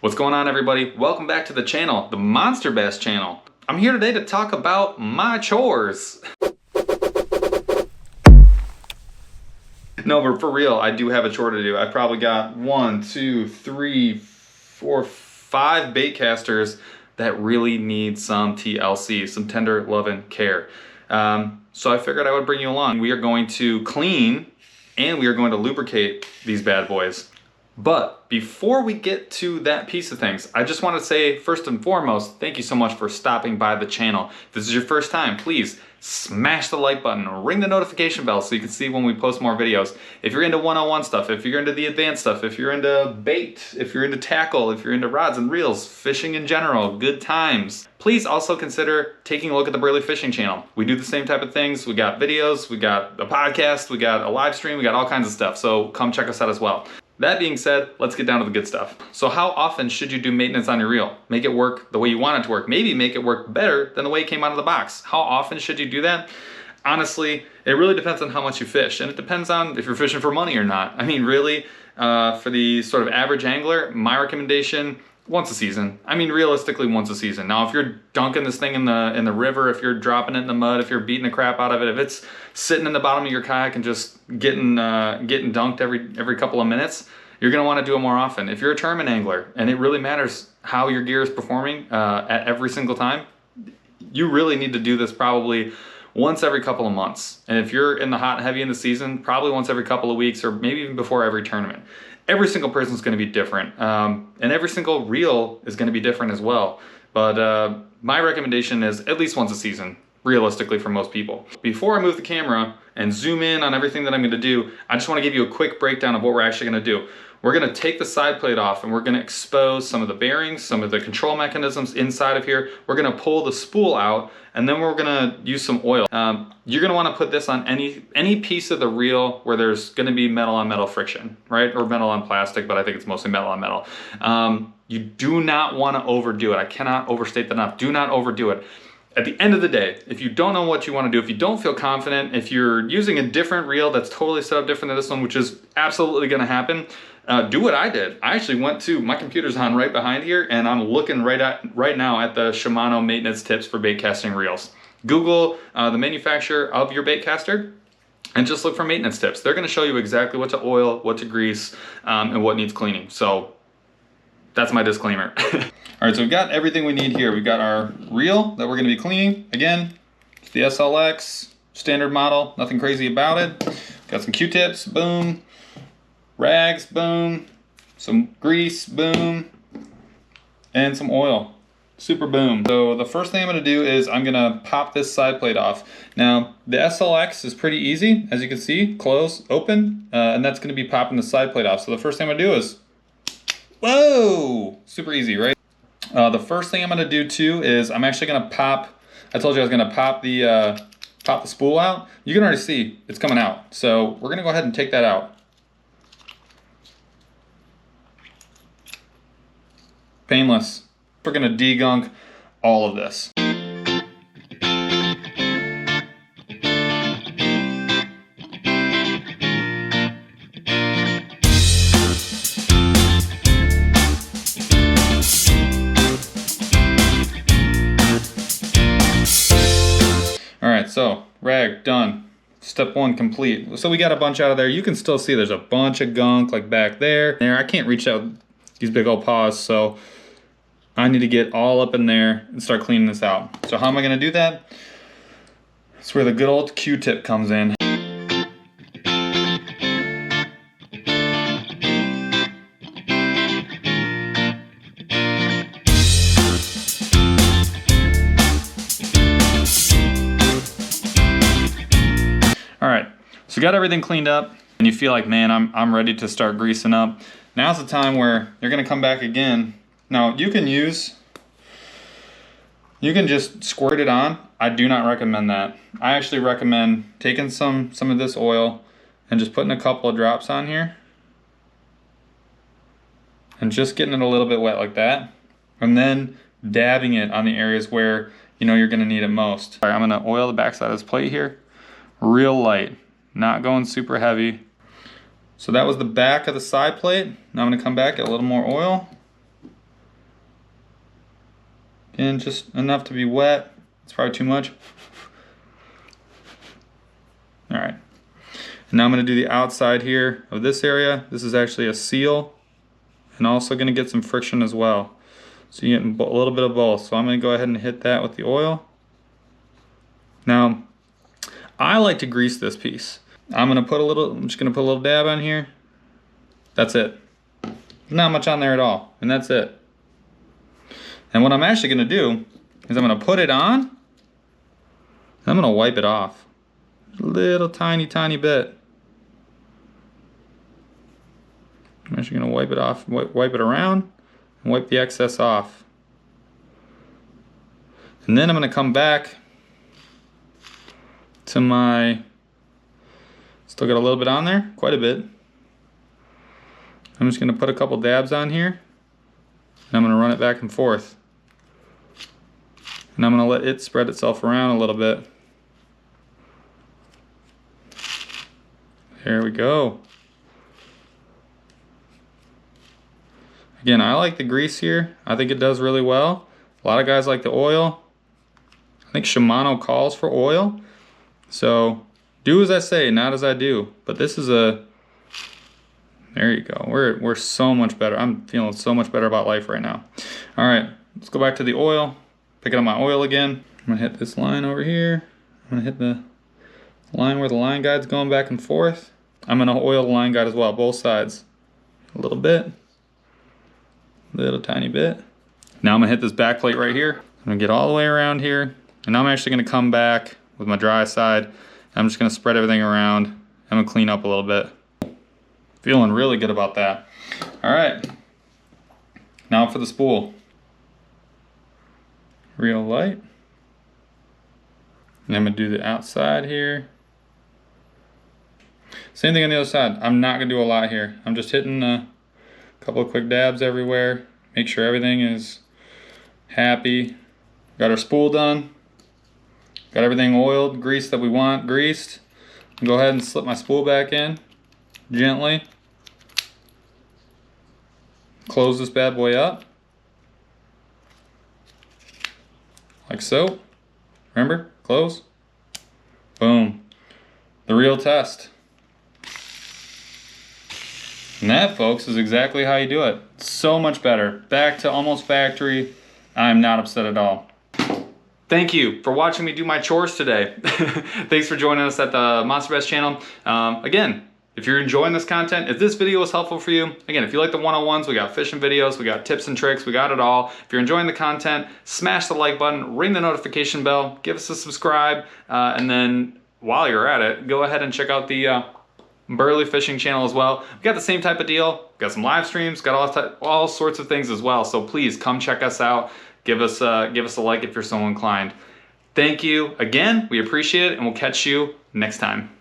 What's going on, everybody? Welcome back to the channel, the Monster Bass channel. I'm here today to talk about my chores. No, but for real, I do have a chore to do. I've probably got 1, 2, 3, 4, 5 baitcasters that really need some TLC, some tender love and care. So I figured I would bring you along. We are going to clean and we are going to lubricate these bad boys. But before we get to that piece of things, I just want to say, first and foremost, thank you so much for stopping by the channel. If this is your first time, please smash the like button, ring the notification bell so you can see when we post more videos. If you're into 101 stuff, if you're into the advanced stuff, if you're into bait, if you're into tackle, if you're into rods and reels, fishing in general, good times, please also consider taking a look at the Burley Fishing channel. We do the same type of things. We got videos, we got a podcast, we got a live stream, we got all kinds of stuff. So come check us out as well. That being said, let's get down to the good stuff. So how often should you do maintenance on your reel? Make it work the way you want it to work. Maybe make it work better than the way it came out of the box. How often should you do that? Honestly, it really depends on how much you fish, and it depends on if you're fishing for money or not. I mean, really, for the sort of average angler, my recommendation, once a season. I mean, realistically, once a season. Now, if you're dunking this thing in the river, if you're dropping it in the mud, if you're beating the crap out of it, if it's sitting in the bottom of your kayak and just getting dunked every couple of minutes, you're gonna want to do it more often. If you're a tournament angler and it really matters how your gear is performing at every single time, you really need to do this probably once every couple of months. And if you're in the hot and heavy in the season, probably once every couple of weeks or maybe even before every tournament. Every single person is going to be different, and every single reel is going to be different as well. But my recommendation is at least once a season, realistically for most people. Before I move the camera and zoom in on everything that I'm going to do, I just want to give you a quick breakdown of what we're actually going to do. We're going to take the side plate off and we're going to expose some of the bearings, some of the control mechanisms inside of here. We're going to pull the spool out and then we're going to use some oil. You're going to want to put this on any piece of the reel where there's going to be metal on metal friction, right? Or metal on plastic, but I think it's mostly metal on metal. You do not want to overdo it. I cannot overstate that enough. Do not overdo it. At the end of the day, if you don't know what you want to do, if you don't feel confident, if you're using a different reel that's totally set up different than this one, which is absolutely going to happen, do what I did. I actually went to, my computer's on right behind here, and I'm looking right now at the Shimano maintenance tips for bait casting reels. Google the manufacturer of your bait caster and just look for maintenance tips. They're going to show you exactly what to oil, what to grease, and what needs cleaning. So that's my disclaimer. All right, so we've got everything we need here. We've got our reel that we're going to be cleaning. Again, it's the SLX standard model, nothing crazy about it. Got some Q-tips, boom. Rags, boom. Some grease, boom. And some oil, super boom. So the first thing I'm gonna do is I'm gonna pop this side plate off. Now, the SLX is pretty easy, as you can see, close, open, and that's gonna be popping the side plate off. So the first thing I'm gonna do is, whoa, super easy, right? The first thing I'm gonna do too is I'm actually gonna pop, I told you I was gonna pop the spool out. You can already see it's coming out. So we're gonna go ahead and take that out. Painless. We're gonna degunk all of this. All right, so rag done. Step 1 complete. So we got a bunch out of there. You can still see there's a bunch of gunk like back there. I can't reach out these big old paws, so I need to get all up in there and start cleaning this out. So how am I gonna do that? It's where the good old Q-tip comes in. All right, so got everything cleaned up and you feel like, man, I'm ready to start greasing up. Now's the time where you're gonna come back again. Now you can just squirt it on. I do not recommend that. I actually recommend taking some of this oil and just putting a couple of drops on here and just getting it a little bit wet like that, and then dabbing it on the areas where you know you're gonna need it most. All right, I'm gonna oil the backside of this plate here, real light, not going super heavy. So that was the back of the side plate. Now I'm gonna come back, get a little more oil. Again, just enough to be wet. It's probably too much. All right. And now I'm gonna do the outside here of this area. This is actually a seal, and also gonna get some friction as well. So you get a little bit of both. So I'm gonna go ahead and hit that with the oil. Now, I like to grease this piece. I'm just gonna put a little dab on here. That's it. Not much on there at all, and that's it. And what I'm actually gonna do is I'm gonna put it on, and I'm gonna wipe it off. A little tiny bit. I'm actually gonna wipe it off, wipe it around, and wipe the excess off. And then I'm gonna come back to my, still got a little bit on there, quite a bit. I'm just gonna put a couple dabs on here, and I'm gonna run it back and forth. And I'm gonna let it spread itself around a little bit. There we go. Again, I like the grease here. I think it does really well. A lot of guys like the oil. I think Shimano calls for oil. So do as I say, not as I do. But this is a, there you go. We're so much better. I'm feeling so much better about life right now. All right, let's go back to the oil. Picking up my oil again. I'm gonna hit this line over here. I'm gonna hit the line where the line guide's going back and forth. I'm gonna oil the line guide as well, both sides. A little bit, little tiny bit. Now I'm gonna hit this back plate right here. I'm gonna get all the way around here, and now I'm actually gonna come back with my dry side. I'm just gonna spread everything around. I'm gonna clean up a little bit. Feeling really good about that. All right, now for the spool. Real light. And I'm gonna do the outside here. Same thing on the other side. I'm not gonna do a lot here. I'm just hitting a couple of quick dabs everywhere. Make sure everything is happy. Got our spool done. Got everything oiled, greased that we want greased. Go ahead and slip my spool back in gently. Close this bad boy up. Like so. Remember, close. Boom. The real test. And that, folks, is exactly how you do it. So much better. Back to almost factory. I'm not upset at all. Thank you for watching me do my chores today. Thanks for joining us at the MONSTERBASS channel. Again, if you're enjoying this content, if this video was helpful for you, again, if you like the one-on-ones, we got fishing videos, we got tips and tricks, we got it all. If you're enjoying the content, smash the like button, ring the notification bell, give us a subscribe, and then while you're at it, go ahead and check out the Burley Fishing channel as well. We got the same type of deal. Got some live streams, got all sorts of things as well. So please come check us out. Give us a like if you're so inclined. Thank you again. We appreciate it, and we'll catch you next time.